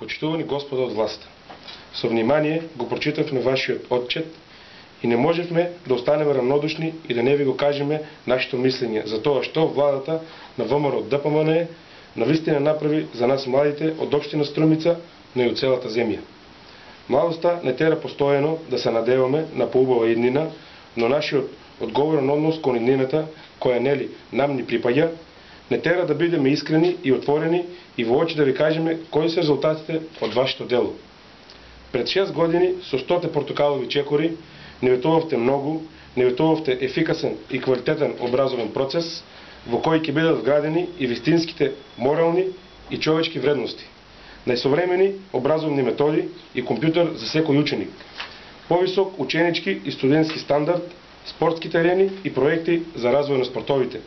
Почитувани Господа от власт, со внимание го прочитавме вашиот отчет и не можевме да останеме равнодушни и да не ви го кажеме нашето мислење за тоа што владата на ВМРО ДПМН навистина направи за нас младите од општина Струмица, но и од целата земја. Младоста не тера постојано да се надеваме на поубава иднина, но нашиот одговорен однос кон иднината, која нели нам ни припаѓа, не тера да бидеме искрени и отворени и во очи да ви кажеме кои се резултатите од вашето дело. Пред 6 години со 100 портокалови чекори не ветувавте многу, не ветувавте ефикасен и квалитетен образовен процес во кој ќе бидат вградени и вистинските морални и човечки вредности, најсовремени образовни методи и компјутер за секој ученик, повисок ученички и студентски стандард, спортски терени и проекти за развој на спортовите.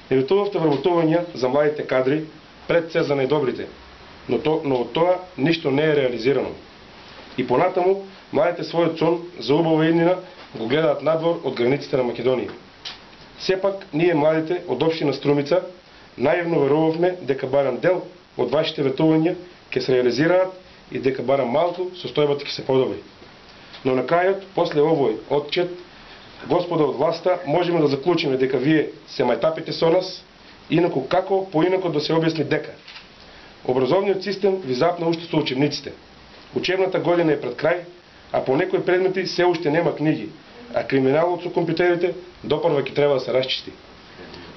Не ветувавте вработувања за младите кадри пред се за најдобрите, но од тоа ништо не е реализирано. И понатаму, младите својот сон за убава иднина го гледаат надвор од границите на Македонија. Сепак, ние младите од општина Струмица наивно верувавме дека барам дел од вашите ветувања ќе се реализираат и дека барам малку состојбата ќе се подобри. Но на крајот, после овој отчет, Господа од власта, можеме да заклучиме дека вие се мајтапите со нас, инаку како поинако да се објасни дека образовниот систем ви запна уште со учебниците. Учебната година е пред крај, а по некои предмети се уште нема книги, а криминалот со компјутерите допрва ќе треба да се расчисти.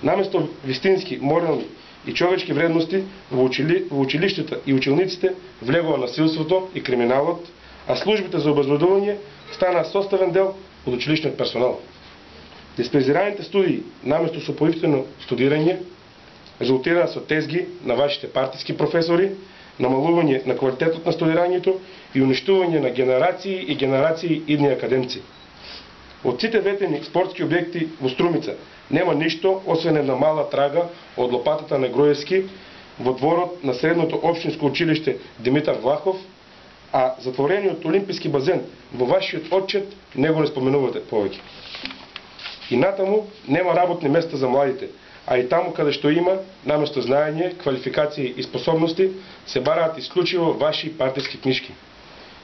Наместо вистински, морални и човечки вредности во училиштата и училниците влегува насилството и криминалот, а службите за обезбедување станаа составен дел од училишниот персонал. Диспезираните студии, наместо со поевтино студирање, резултираа со тезги на вашите партиски професори, намалување на квалитетот на студирањето и уништување на генерации и генерации идни академци. Од сите ветени спортски објекти во Струмица нема ништо освен една мала трага од лопатата на Груевски во дворот на средното општинско училиште Димитар Влахов, а затворениот олимписки базен во вашиот отчет не го не споменувате повеќе. И натаму нема работни места за младите, а и таму каде што има, наместо знаење, квалификации и способности, се бараат исклучиво ваши партиски книшки.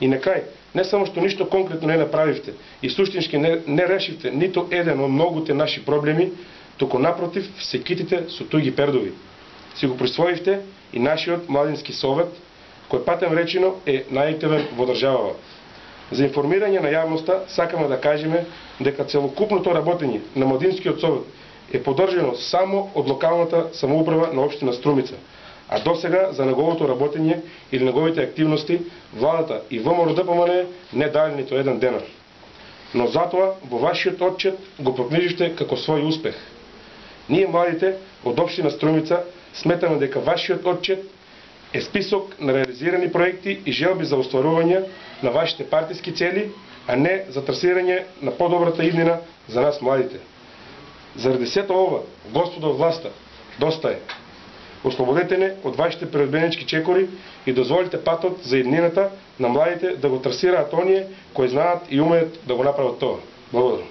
И на крај, не само што ништо конкретно не направивте и суштински не решивте нито еден од многуте наши проблеми, туку напротив се китите со туги пердови. Си го присвоивте и нашиот младински совет, кој патем речено е најактивен во државава. За информирање на јавноста сакаме да кажеме дека целокупното работење на младинскиот совет е поддржано само од локалната самоуправа на општина Струмица, а досега за неговото работење или неговите активности владата и ВМРО ДПМН не дали нито еден денар. Но затоа во вашиот отчет го прокниживте како свој успех. Ние младите од општина Струмица сметаме дека вашиот отчет е список на реализирани проекти и желби за остварување на вашите партиски цели, а не за трасирање на подобрата иднина за нас младите. Заради сето ова, Господа од власта, доста е. Ослободете не од вашите преодбенички чекори и дозволите патот за иднината на младите да го трасираат оние кои знаат и умеат да го направат тоа. Благодарам.